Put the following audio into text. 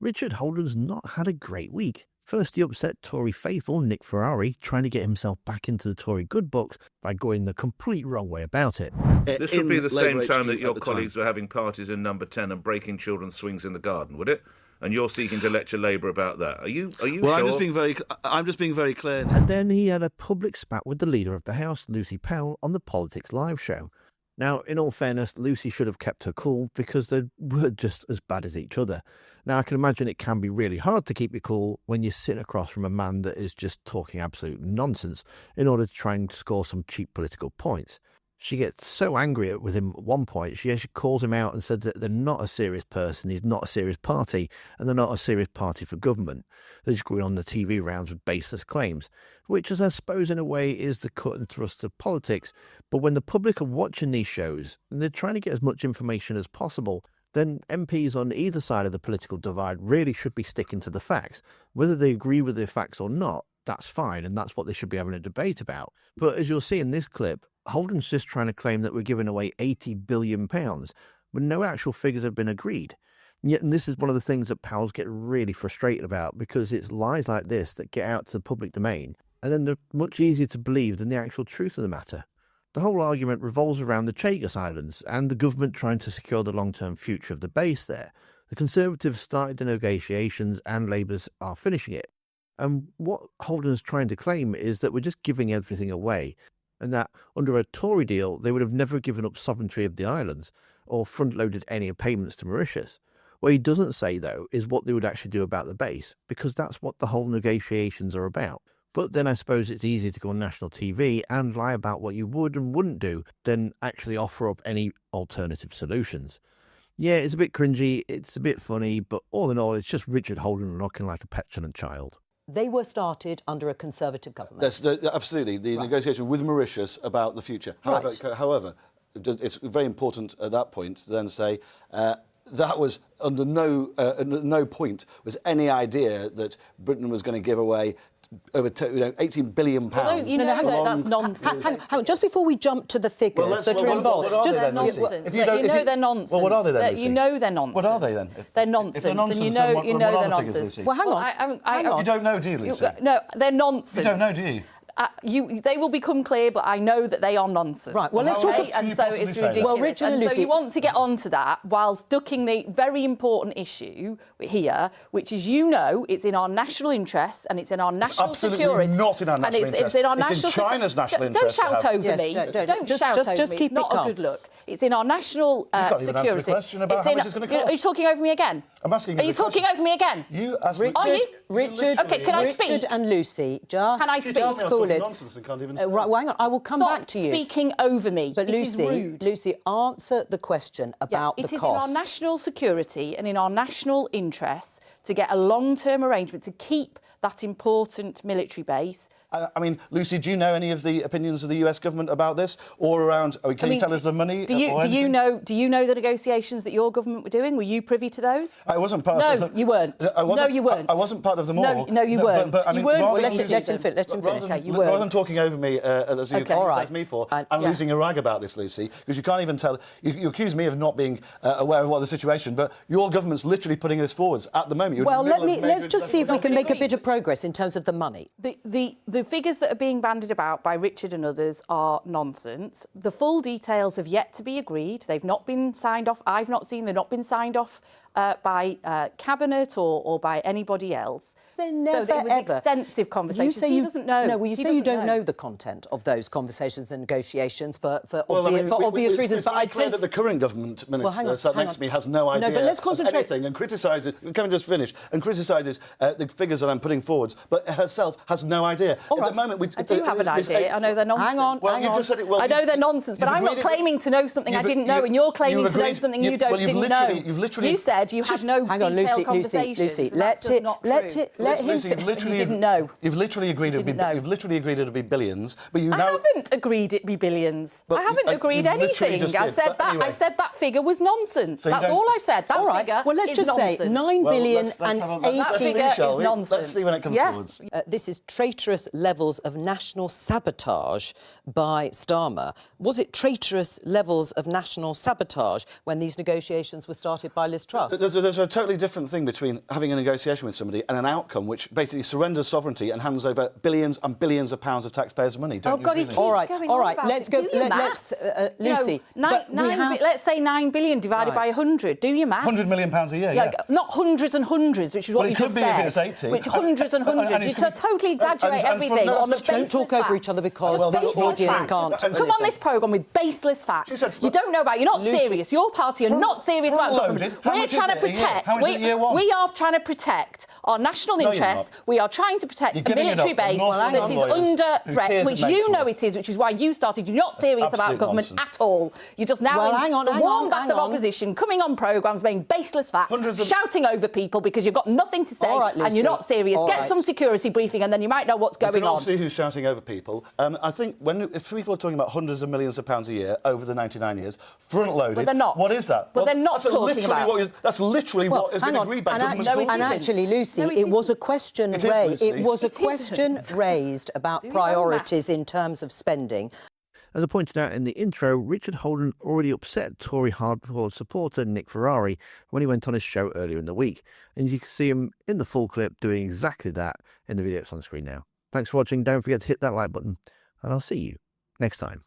Richard Holden's not had a great week. First, he upset Tory faithful Nick Ferrari, trying to get himself back into the Tory good books by going the complete wrong way about it. This would be the same time that your colleagues were having parties in Number 10 and breaking children's swings in the garden, would it? And you're seeking to lecture Labour about that. Are you well, sure? I'm just being very clear. And then he had a public spat with the leader of the House, Lucy Powell, on the Politics Live show. Now, in all fairness, Lucy should have kept her cool because they were just as bad as each other. Now, I can imagine it can be really hard to keep your cool when you're sitting across from a man that is just talking absolute nonsense in order to try and score some cheap political points. She gets so angry with him at one point, she actually calls him out and said that they're not a serious person, he's not a serious party, and they're not a serious party for government. They're just going on the TV rounds with baseless claims, which, as I suppose in a way, is the cut and thrust of politics. But when the public are watching these shows, and they're trying to get as much information as possible, then MPs on either side of the political divide really should be sticking to the facts. Whether they agree with the facts or not, that's fine, and that's what they should be having a debate about. But as you'll see in this clip, Holden's just trying to claim that we're giving away £80 billion, when no actual figures have been agreed. And this is one of the things that Powell's get really frustrated about, because it's lies like this that get out to the public domain, and then they're much easier to believe than the actual truth of the matter. The whole argument revolves around the Chagos Islands and the government trying to secure the long-term future of the base there. The Conservatives started the negotiations and Labour's are finishing it. And what Holden's trying to claim is that we're just giving everything away, and that under a Tory deal, they would have never given up sovereignty of the islands or front-loaded any payments to Mauritius. What he doesn't say, though, is what they would actually do about the base, because that's what the whole negotiations are about. But then I suppose it's easier to go on national TV and lie about what you would and wouldn't do than actually offer up any alternative solutions. Yeah, it's a bit cringy, it's a bit funny, but all in all, it's just Richard Holden looking like a petulant child. They were started under a Conservative government. That's, absolutely, the negotiation with Mauritius about the future. However, it's very important at that point to then say that was under no point was any idea that Britain was going to give away over £18 billion. Well, that's nonsense. Hang on, just before we jump to the figures that are involved. They're nonsense. You know they're nonsense. Well, what are they then, Lucy? You know they're nonsense. What are they then? They're nonsense. And you know they're nonsense. Well, hang on. You don't know, do you, Lucy? No, they're nonsense. You don't know, do you? They will become clear, but I know that they are nonsense. Right, well, let's talk about... And so it's ridiculous. Well, Richard and Lucy... So you want to get onto that whilst ducking the very important issue here, which is, it's in our national interest and it's in our national security. Absolutely not in our national interest. It's in our national... It's in China's national interest. Don't shout over me. Don't shout over me. It's not a good look. It's in our national security. You can't even answer the question about how much it's going to cost. Are you talking over me again? I'm asking you. Are you talking over me again? You asked me. Are you? Richard, okay, can I speak? Richard and Lucy, just... Can I speak? Just cool it. Right, well, hang on, I will come back to you. Stop speaking over me. But Lucy, is rude. Lucy, answer the question about the cost. It is in our national security and in our national interests to get a long-term arrangement to keep that important military base. I mean, Lucy, do you know any of the opinions of the US government about this, or around? Can you tell us the money? Do you know the negotiations that your government were doing? Were you privy to those? I wasn't part of them. No, you weren't. No, you weren't. I wasn't part of them all. No, you weren't. But, I mean, you weren't. Let him finish. Okay, you weren't. Rather than talking over me, as you criticise me for, I'm losing a rag about this, Lucy, because you can't even tell. You accuse me of not being aware of what the situation, but your government's literally putting this forwards at the moment. Well, let's just see if we can make a bit of progress in terms of the money. The figures that are being bandied about by Richard and others are nonsense. The full details have yet to be agreed. They've not been signed off. I've not seen they've not been signed off by Cabinet or by anybody else. They never, so it was extensive conversations. He doesn't know. No, well, you say you don't know the content of those conversations and negotiations for obvious reasons. It's very clear that the current government minister sat next to me has no idea of anything and criticises. Can we just finish? And criticises the figures that I'm putting forwards, but herself has no idea. All right. At the moment, I do have an idea. I know they're nonsense. Hang on. Well, you just said it. Well, I know they're nonsense, but I'm not claiming to know something I didn't know, and you're claiming to know something you didn't know. You said you had no detailed conversations. Lucy, let him. You didn't know. You've literally agreed it'd be billions, but you know. I haven't agreed it'd be billions. I haven't agreed anything. I said that. Anyway. I said that figure was nonsense. So that's all I said. That figure well, let's is just nonsense. say 9 billion and 80. That figure is nonsense. Let's see when it comes forwards. This is traitorous levels of national sabotage by Starmer. Was it traitorous levels of national sabotage when these negotiations were started by Liz Truss? There's a totally different thing between having a negotiation with somebody and an outcome which basically surrenders sovereignty and hands over billions and billions of pounds of taxpayers' money. Don't you God, he really? keeps All right, going all on right. about Let's it. go. Do your maths. Lucy. but we have... Let's say 9 billion divided by Right. 100. Do your maths. £100 million a year, Like, not hundreds and hundreds, which is what Well, you it could just be said. if it's 80. Which hundreds and hundreds. and You it's gonna be- totally exaggerate and for- everything no, on the that's not true. baseless Don't talk over facts. each other because Just the baseless audience facts. can't. Just come on this programme with baseless facts. She said You don't know about it. You're not Lucy, serious. Your party are not serious about front-loaded. government. How We're much is trying it to a year? protect. How much is it year one? We are trying to protect our national No, you're interests. not. We are trying to protect You're a giving it military up for base North that London is lawyers under who threat, cares which it makes you know money. it is, which is why you started. You're not serious about absolute government nonsense. at all. You're just now Well, in hang on, the hang warm on, bath hang of on. opposition, coming on programmes, being baseless facts, Hundreds of- shouting over people because you've got nothing to say All right, and Lucy. you're not serious. All Get right. some security briefing and then you might know what's We going can all on. see who's shouting over people. I think if people are talking about hundreds of millions of pounds a year over the 99 years, front-loaded... But they're not. What is that? Well, they're not that's talking literally about... That's literally what has been agreed by government no, it sources. And actually, Lucy, No, it it was a isn't. question It is, raised. Lucy. It was a It question isn't. raised about Do your own priorities in terms of spending. As I pointed out in the intro, Richard Holden already upset Tory hardcore supporter Nick Ferrari when he went on his show earlier in the week. And you can see him in the full clip doing exactly that in the video that's on screen now. Thanks for watching. Don't forget to hit that like button, and I'll see you next time.